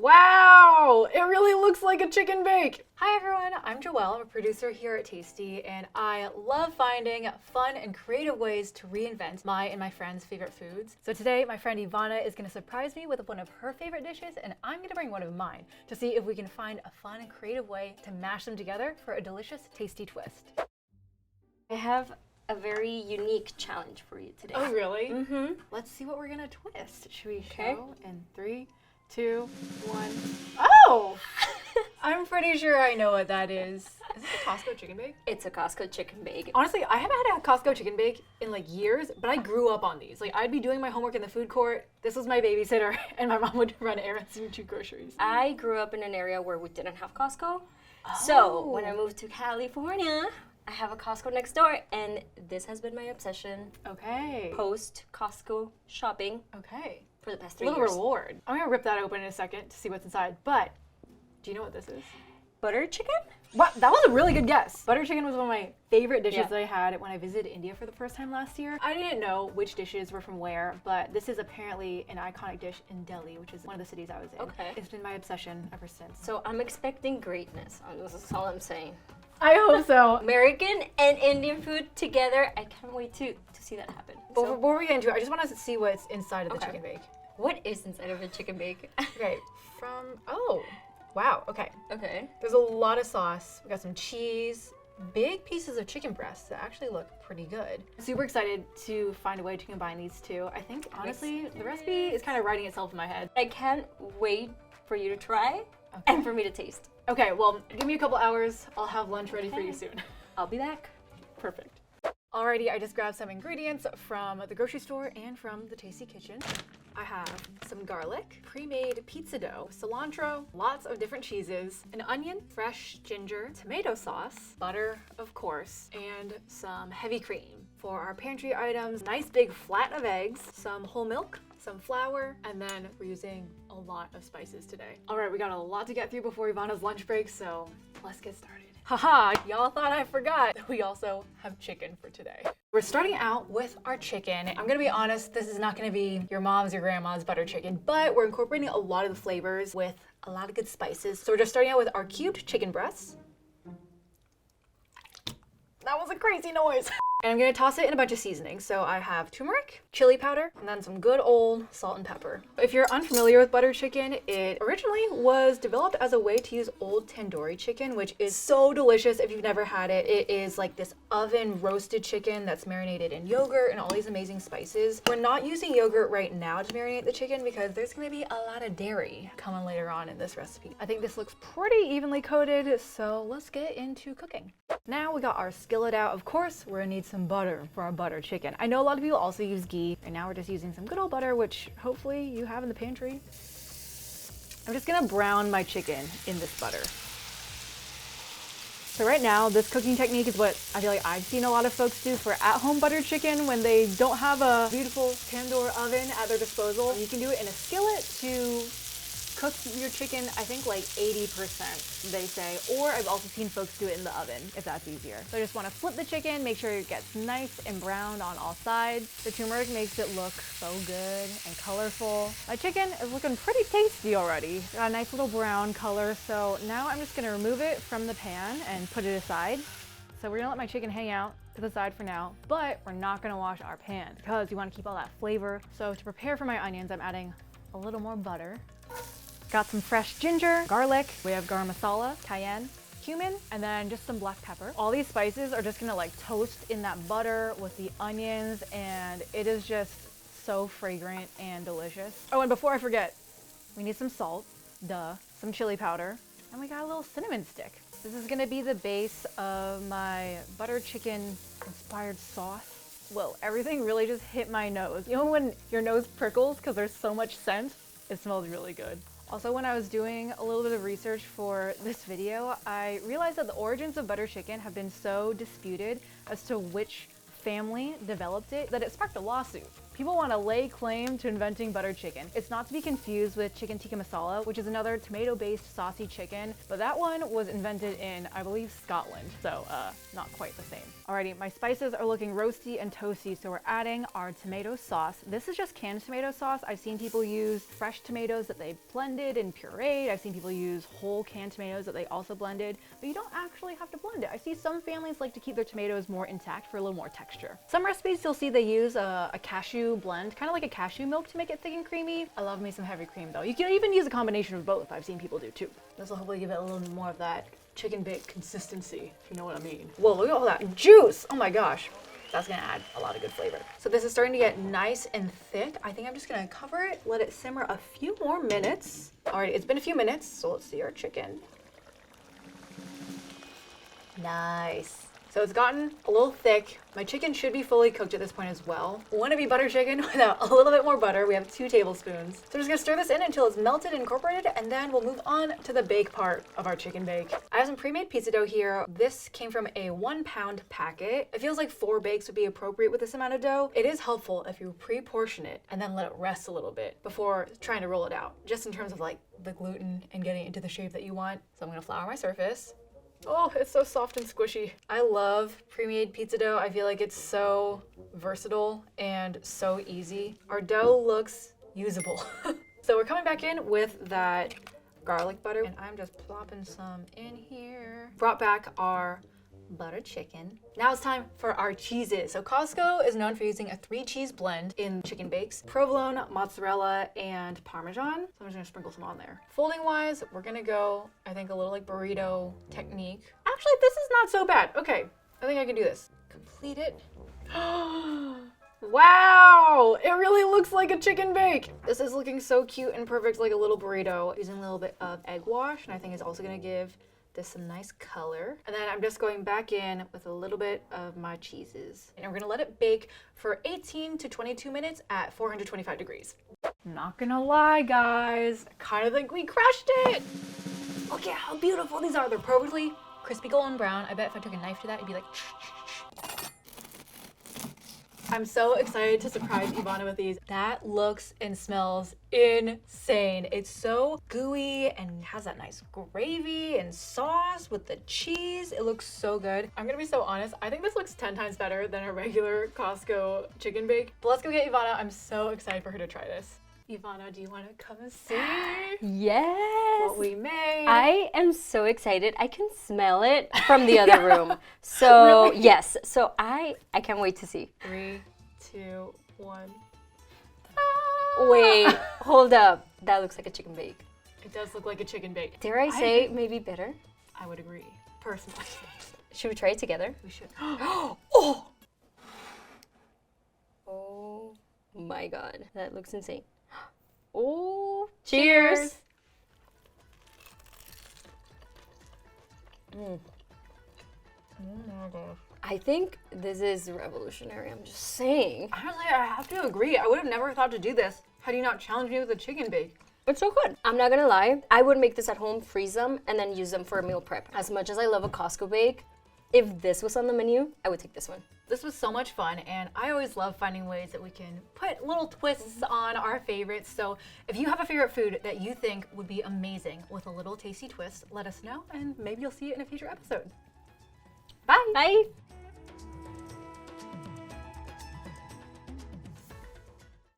Wow, it really looks like a chicken bake. Hi everyone, I'm Joelle, I'm a producer here at Tasty, and I love finding fun and creative ways to reinvent my and my friends' favorite foods. So today, my friend Ivanna is gonna surprise me with one of her favorite dishes, and I'm gonna bring one of mine to see if we can find a fun and creative way to mash them together for a delicious, tasty twist. I have a very unique challenge for you today. Oh really? Mm-hmm. Let's see what we're gonna twist. Should we Okay. show in 3, 2, 1. Oh! I'm pretty sure I know what that is. Is this a Costco chicken bake? It's a Costco chicken bake. Honestly, I haven't had a Costco chicken bake in like years, but I grew up on these. Like I'd be doing my homework in the food court. This was my babysitter, and my mom would run errands and do groceries. I grew up in an area where we didn't have Costco. So when I moved to California, I have a Costco next door, and this has been my obsession Okay. post Costco shopping Okay. for the past A 3 little years. reward. I'm gonna rip that open in a second to see what's inside. But do you know what this is? Butter chicken? What? That was a really good guess. Butter chicken was one of my favorite dishes Yeah. that I had when I visited India for the first time last year. I didn't know which dishes were from where, but this is apparently an iconic dish in Delhi, which is one of the cities I was in. Okay. It's been my obsession ever since. So I'm expecting greatness. This is all I'm saying. I hope so. American and Indian food together. I can't wait to see that happen. But So, before we get into it, I just want to see what's inside of the Okay. chicken bake. what is inside of a chicken bake? Okay, oh, wow, okay. Okay. There's a lot of sauce. We got some cheese, big pieces of chicken breasts that actually look pretty good. Super excited to find a way to combine these two. I think, honestly, the recipe is kind of writing itself in my head. I can't wait for you to try and for me to taste. Okay, well, give me a couple hours. I'll have lunch ready for you soon. I'll be back. Perfect. Alrighty, I just grabbed some ingredients from the grocery store and from the Tasty Kitchen. I have some garlic, pre-made pizza dough, cilantro, lots of different cheeses, an onion, fresh ginger, tomato sauce, butter, of course, and some heavy cream. For our pantry items, nice big flat of eggs, some whole milk, some flour, and then we're using a lot of spices today. All right, we got a lot to get through before Ivanna's lunch break, so let's get started. Haha, y'all thought I forgot. We also have chicken for today. We're starting out with our chicken. I'm gonna be honest, this is not gonna be your mom's, your grandma's butter chicken, but we're incorporating a lot of the flavors with a lot of good spices. So we're just starting out with our cubed chicken breasts. That was a crazy noise. And I'm gonna toss it in a bunch of seasonings. So I have turmeric, chili powder, and then some good old salt and pepper. If you're unfamiliar with butter chicken, it originally was developed as a way to use old tandoori chicken, which is so delicious if you've never had it. It is like this oven roasted chicken that's marinated in yogurt and all these amazing spices. We're not using yogurt right now to marinate the chicken because there's gonna be a lot of dairy coming later on in this recipe. I think this looks pretty evenly coated, so let's get into cooking. Now we got our skillet out. Of course, we're gonna need some butter for our butter chicken. I know a lot of people also use ghee, and now we're just using some good old butter, which hopefully you have in the pantry. I'm just gonna brown my chicken in this butter. So right now, this cooking technique is what I feel like I've seen a lot of folks do for at-home butter chicken when they don't have a beautiful tandoor oven at their disposal. You can do it in a skillet to cook your chicken, I think like 80%, they say, or I've also seen folks do it in the oven, if that's easier. So I just want to flip the chicken, make sure it gets nice and browned on all sides. The turmeric makes it look so good and colorful. My chicken is looking pretty tasty already. Got a nice little brown color, so now I'm just gonna remove it from the pan and put it aside. So we're gonna let my chicken hang out to the side for now, but we're not gonna wash our pan because we want to keep all that flavor. So to prepare for my onions, I'm adding a little more butter. Got some fresh ginger, garlic, we have garam masala, cayenne, cumin, and then just some black pepper. All these spices are just gonna like toast in that butter with the onions, and it is just so fragrant and delicious. Oh, and before I forget, we need some salt, some chili powder, and we got a little cinnamon stick. This is gonna be the base of my butter chicken inspired sauce. Whoa, everything really just hit my nose. You know when your nose prickles because there's so much scent? It smells really good. Also, when I was doing a little bit of research for this video, I realized that the origins of butter chicken have been so disputed as to which family developed it that it sparked a lawsuit. people want to lay claim to inventing butter chicken. It's not to be confused with chicken tikka masala, which is another tomato-based saucy chicken, but that one was invented in, I believe, Scotland, so not quite the same. Alrighty, my spices are looking roasty and toasty, so we're adding our tomato sauce. This is just canned tomato sauce. I've seen people use fresh tomatoes that they blended and pureed. I've seen people use whole canned tomatoes that they also blended, but you don't actually have to blend it. I see some families like to keep their tomatoes more intact for a little more texture. Some recipes you'll see they use a cashew blend, kind of like a cashew milk to make it thick and creamy. I love me some heavy cream though. You can even use a combination of both. I've seen people do too. This will hopefully give it a little more of that chicken bake consistency, if you know what I mean. Whoa, look at all that juice. Oh my gosh. That's gonna add a lot of good flavor. So this is starting to get nice and thick. I think I'm just gonna cover it, let it simmer a few more minutes. All right, it's been a few minutes, so let's see our chicken. Nice. So it's gotten a little thick. My chicken should be fully cooked at this point as well. Wannabe butter chicken without a little bit more butter. We have 2 tablespoons. So we're just gonna stir this in until it's melted and incorporated, and then we'll move on to the bake part of our chicken bake. I have some pre-made pizza dough here. This came from a 1-pound packet. It feels like 4 bakes would be appropriate with this amount of dough. It is helpful if you pre-portion it and then let it rest a little bit before trying to roll it out, just in terms of like the gluten and getting it into the shape that you want. So I'm gonna flour my surface. Oh, it's so soft and squishy. I love pre-made pizza dough. I feel like it's so versatile and so easy. Our dough looks usable. So we're coming back in with that garlic butter, and I'm just plopping some in here. Brought back our butter chicken. Now it's time for our cheeses. So Costco is known for using a 3-cheese blend in chicken bakes: provolone, mozzarella, and Parmesan. So I'm just gonna sprinkle some on there. Folding wise, we're gonna go, I think, a little like burrito technique. Actually, this is not so bad. Okay, I think I can do this. Complete it. Wow, it really looks like a chicken bake. This is looking so cute and perfect, like a little burrito. Using a little bit of egg wash, and I think it's also gonna give this some nice color. And then I'm just going back in with a little bit of my cheeses. And we're gonna let it bake for 18 to 22 minutes at 425 degrees. I'm not gonna lie, guys. I kind of think we crushed it. Look at how beautiful these are. They're perfectly crispy golden brown. I bet if I took a knife to that, it'd be like I'm so excited to surprise Ivanna with these. That looks and smells insane. It's so gooey and has that nice gravy and sauce with the cheese. It looks so good. I'm gonna be so honest, I think this looks 10 times better than a regular Costco chicken bake. But let's go get Ivanna. I'm so excited for her to try this. Ivanna, do you want to come and see Yes. what we made? I am so excited. I can smell it from the other room. So Really? yes. So I can't wait to see. 3, 2, 1. Wait, hold up. That looks like a chicken bake. It does look like a chicken bake. Dare I say maybe better? I would agree, personally. Should we try it together? We should. Oh! Oh my god. That looks insane. Oh, cheers! Oh my gosh. I think this is revolutionary. I'm just saying. Honestly, I have to agree. I would have never thought to do this had you not challenged me with a chicken bake. It's so good. I'm not gonna lie. I would make this at home, freeze them, and then use them for a meal prep. As much as I love a Costco bake, if this was on the menu, I would take this one. This was so much fun, and I always love finding ways that we can put little twists on our favorites. So if you have a favorite food that you think would be amazing with a little tasty twist, let us know, and maybe you'll see it in a future episode. Bye! Bye!